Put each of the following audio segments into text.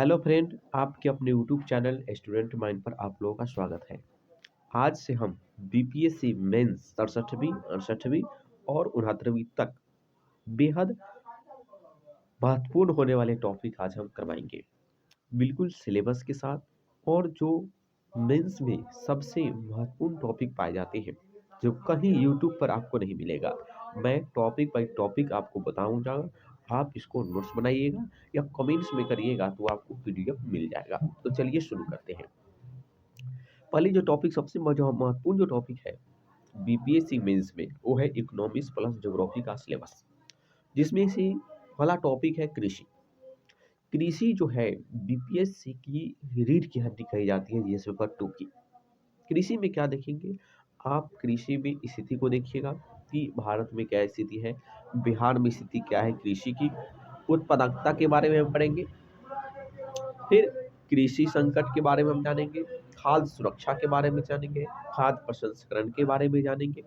Hello friend, आपके अपने YouTube channel student mind पर आप लोगों का स्वागत है। आज से हम बीपीएससी मेंस 67वीं 68वीं और 69वीं तक बेहद महत्वपूर्ण होने वाले टॉपिक आज हम करवाएंगे, बिल्कुल सिलेबस के साथ। और जो मेंस में सबसे महत्वपूर्ण टॉपिक पाए जाते हैं, जो कहीं यूट्यूब पर आपको नहीं मिलेगा। मैं टॉपिक बाई टॉपिक आपको बताऊंगा, आप इसको नोट्स बनाइएगा या कमेंट्स में करिएगा तो आपको पीडीएफ मिल जाएगा। तो चलिए शुरू करते हैं। पहले जो टॉपिक सबसे महत्वपूर्ण जो टॉपिक है बीपीएससी मेंस में, वो है इकोनॉमिक्स प्लस ज्योग्राफी का सिलेबस, जिसमें से पहला टॉपिक है कृषि। कृषि जो है बीपीएससी की रीढ़ की हड्डी कही जाती है जीएस पेपर 2 की। कृषि में क्या देखेंगे आप? कृषि में स्थिति को देखिएगा कि भारत में क्या स्थिति है, बिहार में स्थिति क्या है कृषि की। उत्पादकता के बारे में हम पढ़ेंगे, फिर कृषि संकट के बारे में हम जानेंगे, खाद्य सुरक्षा के बारे में जानेंगे, खाद्य प्रसंस्करण के बारे में जानेंगे,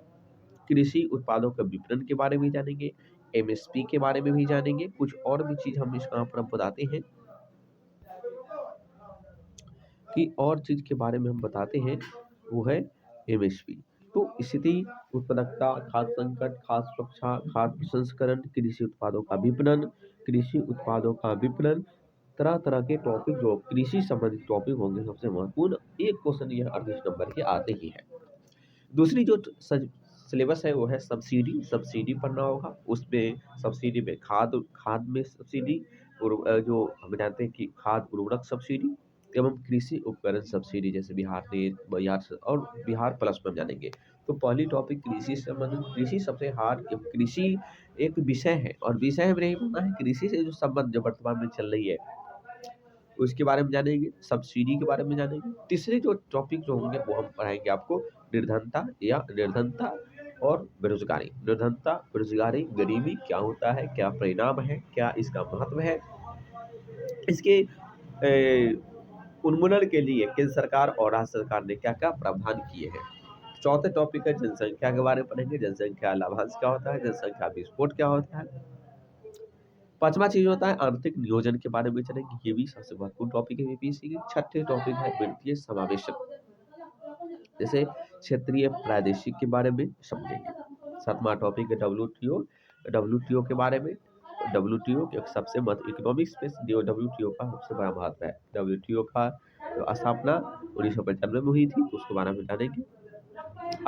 कृषि उत्पादों के विपणन के बारे में जानेंगे, एमएसपी के बारे में भी जानेंगे। कुछ और भी चीज हम यहाँ पर बताते हैं कि और चीज के बारे में हम बताते हैं, वो है एमएसपी। तो स्थिति, उत्पादकता, खाद्य संकट, खाद्य सुरक्षा, खाद्य प्रसंस्करण, कृषि उत्पादों का विपणन, कृषि उत्पादों का विपणन, तरह तरह के टॉपिक जो कृषि संबंधित टॉपिक होंगे सबसे महत्वपूर्ण। एक क्वेश्चन यह 38 नंबर के आते ही है। दूसरी जो सिलेबस है वो है सब्सिडी। सब्सिडी पढ़ना होगा, उसमें सब्सिडी में खाद में सब्सिडी, और जो हम जानते हैं कि खाद उर्वरक सब्सिडी एवं कृषि उपकरण सब्सिडी, जैसे और बिहार प्लस में हम जानेंगे। तो पहली टॉपिक कृषि से संबंधित। कृषि सबसे हार्ड, कृषि एक विषय है और विषय में नहीं पढ़ना है, कृषि से जो संबंध जो वर्तमान में चल रही है उसके बारे में जानेंगे, सब्सिडी के बारे में जानेंगे। तीसरे जो टॉपिक जो होंगे वो हम पढ़ाएंगे आपको निर्धनता और बेरोजगारी। निर्धनता, बेरोजगारी, गरीबी क्या होता है, क्या परिणाम है, क्या इसका महत्व है, इसके उन्मूलन के लिए केंद्र सरकार और राज्य सरकार ने क्या क्या प्रावधान किए हैं। चौथे टॉपिक है जनसंख्या के बारे में पढ़ेंगे, जनसंख्या लाभांश क्या होता है, जनसंख्या विस्फोट क्या होता है। पांचवा चीज होता है आर्थिक नियोजन के बारे में चलेंगे, ये भी सबसे महत्वपूर्ण टॉपिक है बीपीएससी की। छठे टॉपिक है वित्तीय समावेशन, जैसे क्षेत्रीय प्रादेशिक के बारे में समझेंगे। सातवां टॉपिक है डब्ल्यूटीओ। डब्ल्यूटीओ के बारे में, डब्ल्यूटीओ एक सबसे इकोनॉमिक्स में डब्ल्यूटीओ का सबसे बड़ा महत्व है। डब्ल्यूटीओ का स्थापना 1995 में हुई थी, तो उसके बारे में जानेंगे।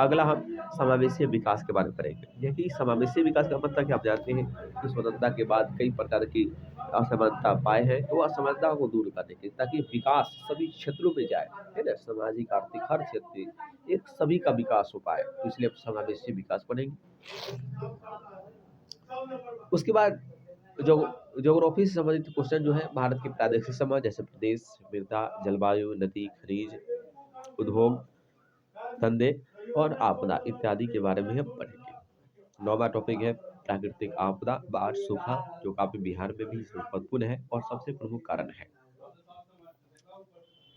अगला हम समावेशी विकास के बारे में पढ़ेंगे। यही समावेशी विकास का मतलब कि आप जानते हैं कि स्वतंत्रता के बाद कई प्रकार की असमानता पाए हैं, तो असमानता को दूर करने के ताकि विकास सभी क्षेत्रों में जाए, है ना, सामाजिक आर्थिक हर क्षेत्र में एक सभी का विकास हो पाए, तो इसलिए समावेशी विकास पढ़ेंगे। उसके बाद जो ज्योग्राफी से संबंधित क्वेश्चन जो है, भारत के प्रादेशिक समाज जैसे प्रदेश, मृदा, जलवायु, नदी, खनिज, उद्योग धंधे और आपदा इत्यादि के बारे में हम पढ़ेंगे। नौवां टॉपिक है प्राकृतिक आपदा, बाढ़, सूखा, जो काफी बिहार में भी महत्वपूर्ण है और सबसे प्रमुख कारण है।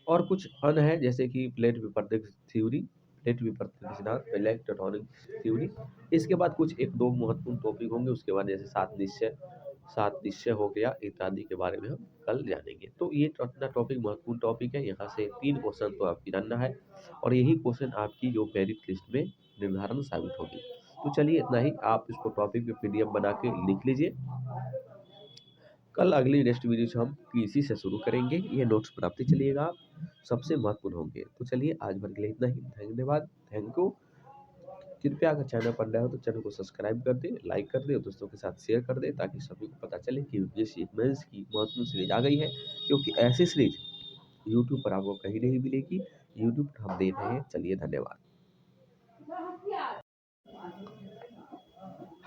और कुछ अन्य है जैसे कि प्लेट विपर्तक थ्योरी, प्लेट विपर्तक सिद्धांत, प्लेट टेक्टोनिक थ्योरी। इसके बाद कुछ एक दो महत्वपूर्ण टॉपिक होंगे, उसके बाद जैसे सात निश्चय हो गया इत्यादि के बारे में हम कल जानेंगे। तो ये अपना टॉपिक महत्वपूर्ण टॉपिक है, यहाँ से 3 क्वेश्चन तो आपकी जानना है और यही क्वेश्चन आपकी जो मेरिट लिस्ट में निर्धारण साबित होगी। तो चलिए इतना ही, आप इसको टॉपिक पे पीडीएफ बना के लिख लीजिए। कल अगली नेक्स्ट वीडियो से हम कृषि से शुरू करेंगे, ये नोट्स बनाते चलिएगा आप, सबसे महत्वपूर्ण होंगे। तो चलिए आज भर के लिए इतना ही, धन्यवाद, थैंक यू। कृपया अगर चैनल पर नए हो तो चैनल को सब्सक्राइब कर दे, लाइक कर दे और दोस्तों के साथ शेयर कर दे, ताकि सभी को पता चले कि यूपीएससी मेंस की महत्वपूर्ण सीरीज आ गई है, क्योंकि ऐसी सीरीज यूट्यूब पर आपको कहीं नहीं मिलेगी, यूट्यूब पर हम दे रहे हैं। चलिए धन्यवाद।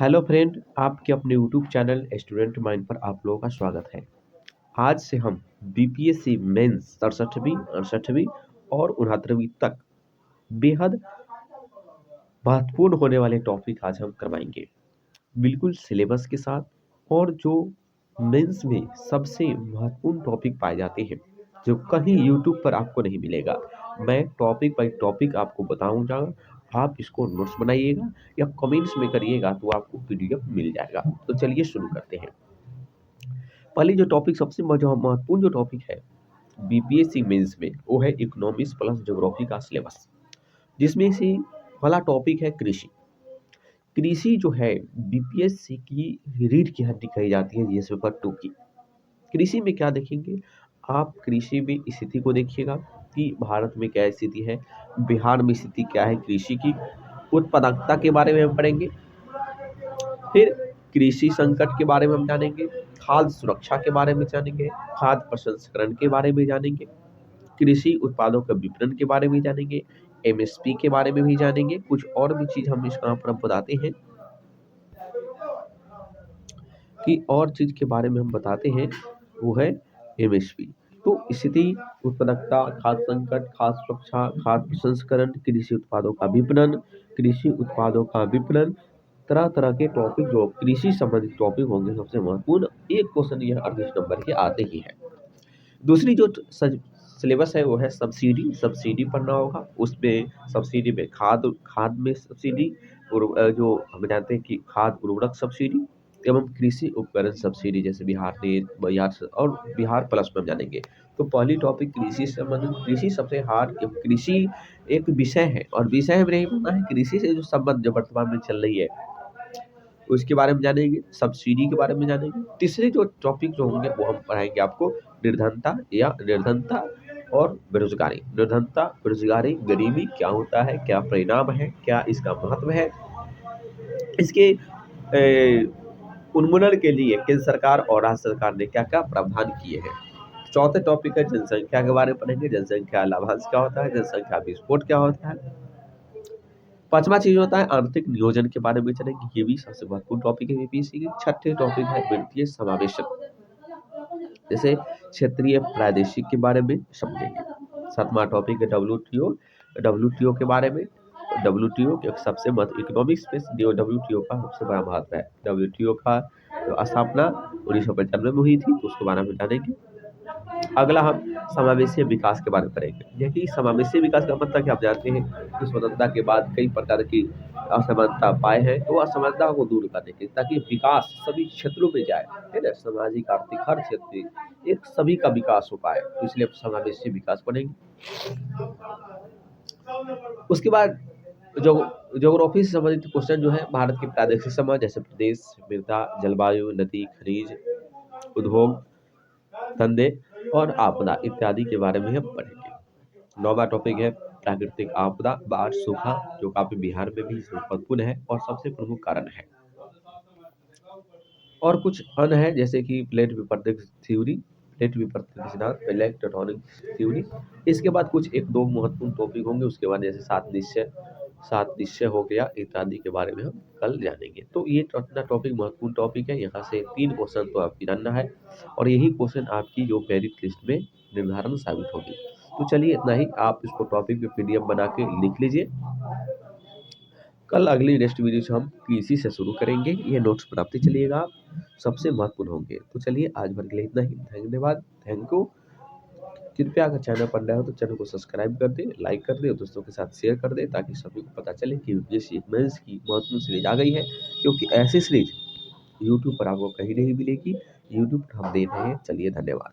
हेलो फ्रेंड, आपके अपने यूट्यूब चैनल स्टूडेंट माइंड पर आप लोगों का स्वागत है। आज से हम बीपीएससी मेंस 67वीं 68वीं और 69वीं तक बेहद महत्वपूर्ण होने वाले टॉपिक आज हम करवाएंगे, बिल्कुल सिलेबस के साथ। और जो मेंस में सबसे महत्वपूर्ण टॉपिक पाए जाते हैं, जो कहीं यूट्यूब पर आपको नहीं मिलेगा। मैं टॉपिक बाई टॉपिक आपको बताऊंगा, आप इसको नोट्स बनाइएगा या कमेंट्स में करिएगा तो आपको पीडीएफ मिल जाएगा। तो चलिए शुरू करते हैं। पहली जो टॉपिक सबसे जो महत्वपूर्ण जो टॉपिक है बीपीएससी मेंस में वो है इकोनॉमिक्स प्लस ज्योग्राफी का सिलेबस, जिसमें से पहला टॉपिक है कृषि। कृषि जो है बीपीएससी की रीढ़ की हड्डी कही जाती है जीएस पेपर 2 की। कृषि में क्या देखेंगे आप, कृषि में स्थिति को देखिएगा कि भारत में क्या स्थिति है, बिहार में स्थिति क्या है कृषि की, उत्पादकता के बारे में हम पढ़ेंगे, फिर कृषि संकट के बारे में हम जानेंगे, खाद्य सुरक्षा के बारे में जानेंगे, खाद्य प्रसंस्करण के बारे में जानेंगे, कृषि उत्पादों के विपणन के बारे में जानेंगे, एमएसपी के बारे में भी जानेंगे, कुछ और भी चीज हम यहाँ पर बताते हैं कि और चीज के बारे में हम बताते हैं वो है एमएसपी। तो स्थिति, उत्पादकता, खाद्य संकट, खाद्य सुरक्षा, खाद्य प्रसंस्करण, कृषि उत्पादों का विपणन, कृषि उत्पादों का विपणन, तरह तरह के टॉपिक जो कृषि संबंधित टॉपिक होंगे सबसे महत्वपूर्ण, एक क्वेश्चन यह 38 नंबर के आते ही है। दूसरी जो सिलेबस है वो है सब्सिडी। सब्सिडी पढ़ना होगा, उसमें सब्सिडी में खाद में सब्सिडी, जो हम जानते हैं कि खाद उर्वरक सब्सिडी एवं कृषि उपकरण सब्सिडी, जैसे और बिहार प्लस में हम जानेंगे। तो पहली टॉपिक कृषि से संबंधित, कृषि सबसे हार्ड, कृषि एक विषय है और विषय में नहीं पढ़ना है, कृषि से जो संबंध जो वर्तमान में चल रही है उसके बारे में जानेंगे, सब्सिडी के बारे में जानेंगे। तीसरे जो टॉपिक जो होंगे वो हम पढ़ाएंगे आपको निर्धनता और बेरोजगारी। निर्धनता, बेरोजगारी, गरीबी क्या होता है, क्या परिणाम है, क्या इसका महत्व है, इसके उन्मूलन के लिए केंद्र सरकार और राज्य सरकार ने क्या क्या प्रावधान किए हैं। चौथे टॉपिक है जनसंख्या के बारे में पढ़ेंगे, जनसंख्या लाभांश क्या होता है, जनसंख्या विस्फोट क्या होता है। पांचवा चीज होता है आर्थिक नियोजन के बारे में चलेंगे, ये भी सबसे महत्वपूर्ण टॉपिक है बीपीएससी की। छठे टॉपिक है वित्तीय समावेशन, जैसे क्षेत्रीय प्रादेशिक के बारे में समझेंगे। सातवां टॉपिक है डब्ल्यूटीओ के बारे में। डब्ल्यूटीओ के सबसे महत्व, इकोनॉमिक्स में डब्ल्यूटीओ का सबसे बड़ा महत्व है। डब्ल्यूटीओ का स्थापना 1995 में हुई थी, तो उसके बारे में जानेंगे। अगला हम समावेशी विकास के बारे में पढ़ेंगे। यही समावेशी विकास का मतलब कि आप जानते हैं कि स्वतंत्रता के बाद कई प्रकार की असमानता पाए हैं, तो असमानता को दूर करने के ताकि विकास सभी क्षेत्रों में जाए, है ना, सामाजिक आर्थिक हर क्षेत्र में एक सभी का विकास हो पाए, तो इसलिए समावेशी विकास पढ़ेंगे। उसके बाद जो ज्योग्राफी से संबंधित क्वेश्चन जो है भारत के प्रादेशिक समाज, जैसे प्रदेश, मृदा, जलवायु, नदी, खनिज, उद्योग धंधे और आपदा इत्यादि के बारे में हम पढ़ेंगे। नौवां टॉपिक है प्राकृतिक आपदा, बाढ़, सूखा, जो काफी बिहार में भी महत्वपूर्ण है और सबसे प्रमुख कारण है। और कुछ अन्य है जैसे कि प्लेट विपर्तक थ्योरी, प्लेट विपर्तक सिद्धांत, प्लेट टेक्टोनिक थ्योरी। इसके बाद कुछ एक दो महत्वपूर्ण टॉपिक होंगे, उसके बाद जैसे सात निश्चय हो गया इत्यादि के बारे में हम कल जानेंगे। तो ये अपना टॉपिक महत्वपूर्ण टॉपिक है, यहाँ से 3 क्वेश्चन तो आपकी जानना है और यही क्वेश्चन आपकी जो मेरिट लिस्ट में निर्धारण साबित होगी। तो चलिए इतना ही, आप इसको टॉपिक पे पीडीएफ बना के लिख लीजिए। कल अगली नेक्स्ट वीडियो से हम कृषि से शुरू करेंगे, ये नोट्स बनाते चलिएगा आप, सबसे महत्वपूर्ण होंगे। तो चलिए आज भर के लिए इतना ही, धन्यवाद, थैंक यू। कृपया अगर चैनल पर नया हो तो चैनल को सब्सक्राइब कर दे, लाइक कर दे और दोस्तों के साथ शेयर कर दे, ताकि सभी को पता चले कि यूपीएससी मेंस की महत्वपूर्ण सीरीज आ गई है, क्योंकि ऐसी सीरीज यूट्यूब पर आपको कहीं नहीं मिलेगी, यूट्यूब पर हम दे रहे हैं। चलिए धन्यवाद।